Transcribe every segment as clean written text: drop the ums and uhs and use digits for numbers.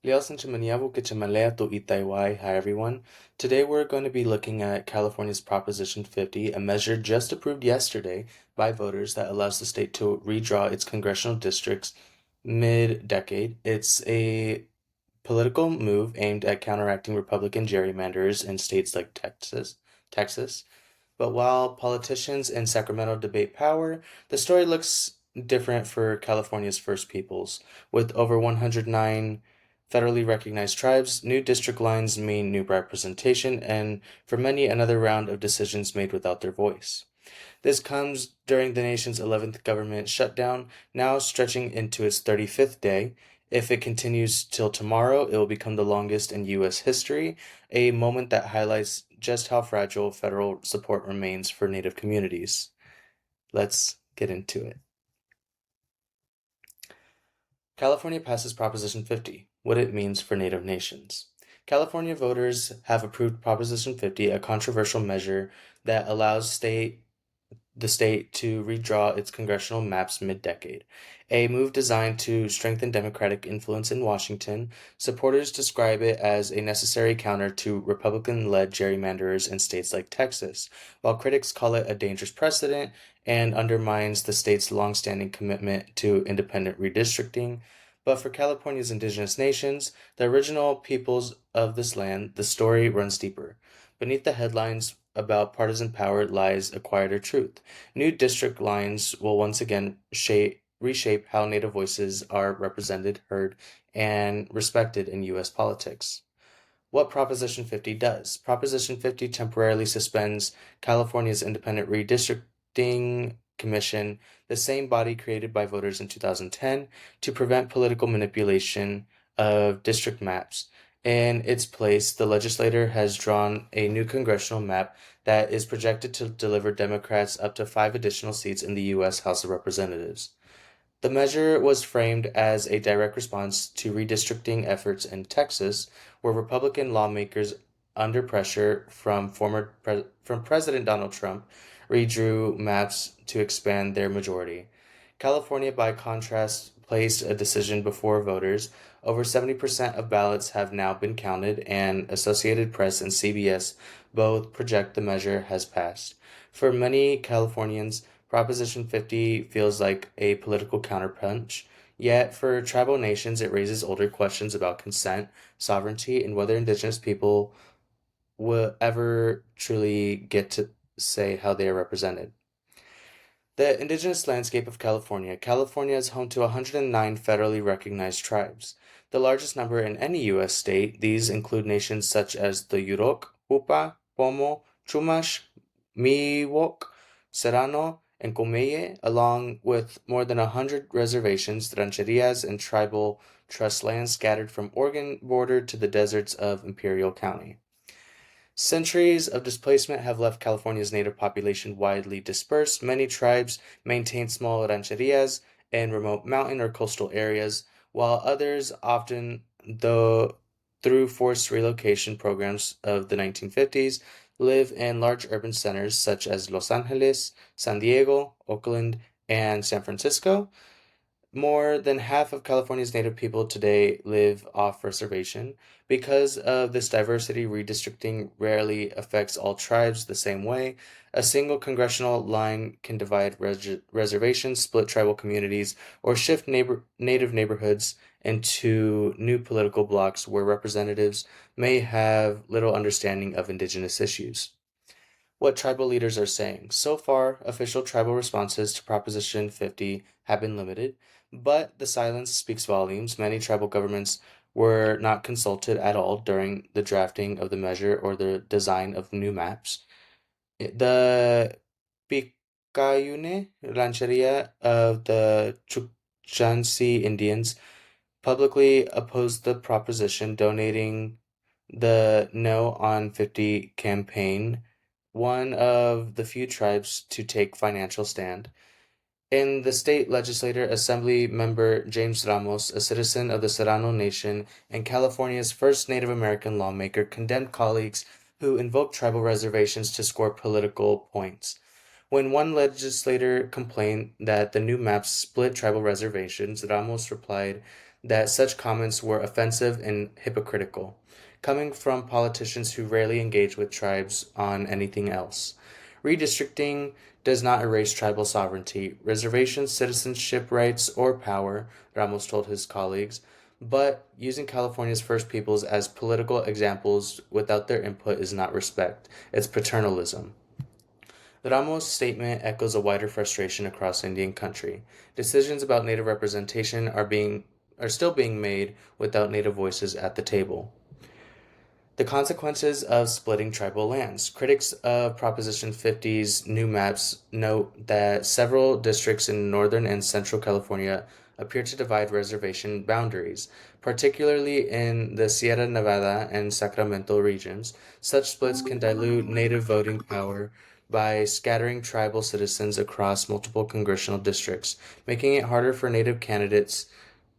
Hi everyone. Today we're going to be looking at California's Proposition 50, a measure just approved yesterday by voters that allows the state to redraw its congressional districts mid-decade. It's a political move aimed at counteracting Republican gerrymanders in states like Texas. But while politicians in Sacramento debate power, the story looks different for California's First Peoples. With over 109 federally recognized tribes, new district lines mean new representation, and for many, another round of decisions made without their voice. This comes during the nation's 11th government shutdown, now stretching into its 35th day. If it continues till tomorrow, it will become the longest in U.S. history, a moment that highlights just how fragile federal support remains for Native communities. Let's get into it. California passes Proposition 50, what it means for Native nations. California voters have approved Proposition 50, a controversial measure that allows the state to redraw its congressional maps mid-decade, a move designed to strengthen Democratic influence in Washington. Supporters describe it as a necessary counter to Republican-led gerrymanderers in states like Texas, while critics call it a dangerous precedent and undermines the state's longstanding commitment to independent redistricting. But for California's indigenous nations, the original peoples of this land, the story runs deeper. Beneath the headlines about partisan power lies a quieter truth. New district lines will once again reshape how Native voices are represented, heard, and respected in U.S. politics. What Proposition 50 does. Proposition 50 temporarily suspends California's Independent Redistricting Commission, the same body created by voters in 2010 to prevent political manipulation of district maps. In its place, the legislature has drawn a new congressional map that is projected to deliver Democrats up to 5 additional seats in the U.S. House of Representatives. The measure was framed as a direct response to redistricting efforts in Texas, where Republican lawmakers, under pressure from President Donald Trump, redrew maps to expand their majority. California, by contrast, placed a decision before voters. Over 70% of ballots have now been counted, and Associated Press and CBS both project the measure has passed. For many Californians, Proposition 50 feels like a political counterpunch, yet for tribal nations it raises older questions about consent, sovereignty, and whether indigenous people will ever truly get to say how they are represented. The indigenous landscape of California. California is home to 109 federally recognized tribes, the largest number in any U.S. state. These include nations such as the Yurok, Upa, Pomo, Chumash, Miwok, Serrano, and Comeye, along with more than 100 reservations, rancherias, and tribal trust lands scattered from Oregon border to the deserts of Imperial County. Centuries of displacement have left California's native population widely dispersed. Many tribes maintain small rancherias in remote mountain or coastal areas, while others, often though through forced relocation programs of the 1950s, live in large urban centers such as Los Angeles, San Diego, Oakland, and San Francisco. More than half of California's native people today live off reservation. Because of this diversity, redistricting rarely affects all tribes the same way. A single congressional line can divide reservations, split tribal communities, or shift native neighborhoods into new political blocs where representatives may have little understanding of indigenous issues. What tribal leaders are saying. So far, official tribal responses to Proposition 50 have been limited, but the silence speaks volumes. Many tribal governments were not consulted at all during the drafting of the measure or the design of new maps. The Picayune Rancheria of the Chukchansi Indians publicly opposed the proposition, donating the No on 50 campaign, one of the few tribes to take financial stand. In the state legislature, Assemblymember James Ramos, a citizen of the Serrano Nation and California's first Native American lawmaker, condemned colleagues who invoked tribal reservations to score political points. When one legislator complained that the new maps split tribal reservations, Ramos replied that such comments were offensive and hypocritical, coming from politicians who rarely engage with tribes on anything else. Redistricting does not erase tribal sovereignty, reservations, citizenship rights, or power, Ramos told his colleagues, but using California's First Peoples as political examples without their input is not respect, it's paternalism. Ramos' statement echoes a wider frustration across Indian country. Decisions about Native representation are still being made without Native voices at the table. The consequences of splitting tribal lands. Critics of Proposition 50's new maps note that several districts in northern and central California appear to divide reservation boundaries, particularly in the Sierra Nevada and Sacramento regions. Such splits can dilute Native voting power by scattering tribal citizens across multiple congressional districts, making it harder for Native candidates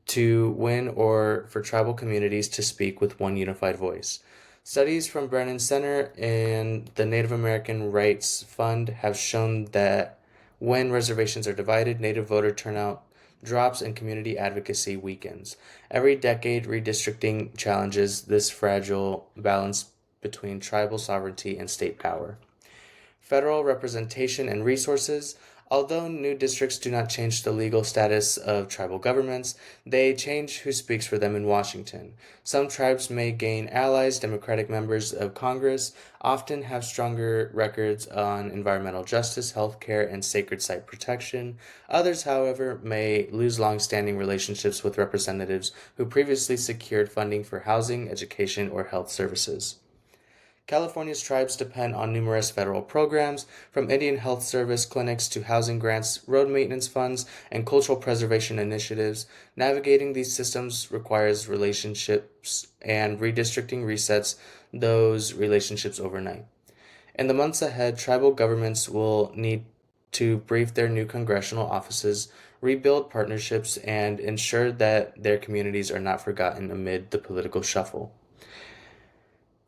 to win or for tribal communities to speak with one unified voice. Studies from Brennan Center and the Native American Rights Fund have shown that when reservations are divided, Native voter turnout drops and community advocacy weakens. Every decade, redistricting challenges this fragile balance between tribal sovereignty and state power. Federal representation and resources. Although new districts do not change the legal status of tribal governments, they change who speaks for them in Washington. Some tribes may gain allies, Democratic members of Congress often have stronger records on environmental justice, healthcare, and sacred site protection. Others, however, may lose long-standing relationships with representatives who previously secured funding for housing, education, or health services. California's tribes depend on numerous federal programs, from Indian Health Service clinics to housing grants, road maintenance funds, and cultural preservation initiatives. Navigating these systems requires relationships, and redistricting resets those relationships overnight. In the months ahead, tribal governments will need to brief their new congressional offices, rebuild partnerships, and ensure that their communities are not forgotten amid the political shuffle.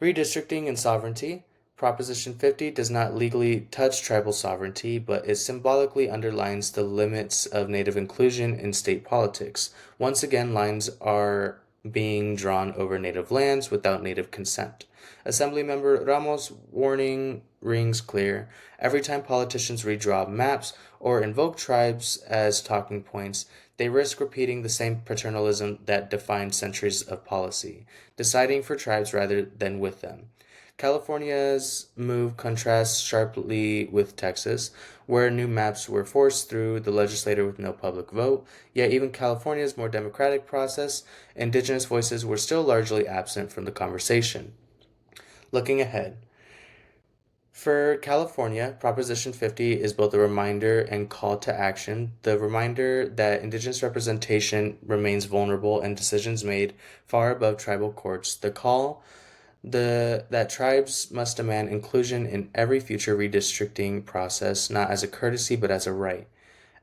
Redistricting and sovereignty. Proposition 50 does not legally touch tribal sovereignty, but it symbolically underlines the limits of Native inclusion in state politics. Once again, lines are being drawn over Native lands without Native consent. Assemblymember Ramos' warning rings clear. Every time politicians redraw maps or invoke tribes as talking points, they risk repeating the same paternalism that defined centuries of policy, deciding for tribes rather than with them. California's move contrasts sharply with Texas, where new maps were forced through the legislature with no public vote, yet even California's more democratic process, Indigenous voices were still largely absent from the conversation. Looking ahead. For California, Proposition 50 is both a reminder and call to action. The reminder that Indigenous representation remains vulnerable and decisions made far above tribal courts. The call that tribes must demand inclusion in every future redistricting process, not as a courtesy but as a right.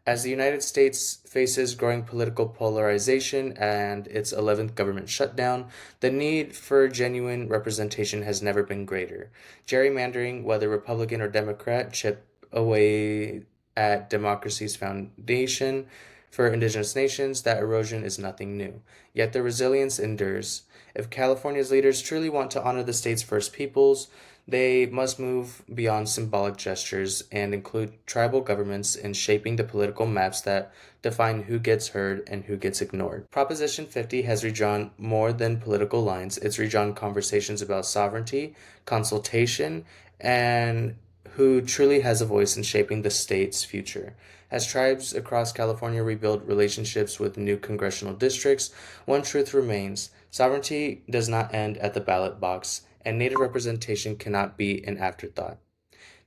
As the United States faces growing political polarization and its 11th government shutdown, the need for genuine representation has never been greater. Gerrymandering, whether Republican or Democrat, chip away at democracy's foundation. For Indigenous nations, that erosion is nothing new. Yet the resilience endures. If California's leaders truly want to honor the state's First Peoples, they must move beyond symbolic gestures and include tribal governments in shaping the political maps that define who gets heard and who gets ignored. Proposition 50 has redrawn more than political lines. It's redrawn conversations about sovereignty, consultation, and who truly has a voice in shaping the state's future. As tribes across California rebuild relationships with new congressional districts, one truth remains: sovereignty does not end at the ballot box, and Native representation cannot be an afterthought.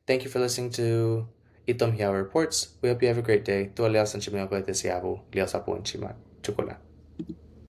Thank you for listening to Itom Jiawai Reports. We hope you have a great day. Tua liao san chimeo ko te siabu, liao sa puan chima. Chukula.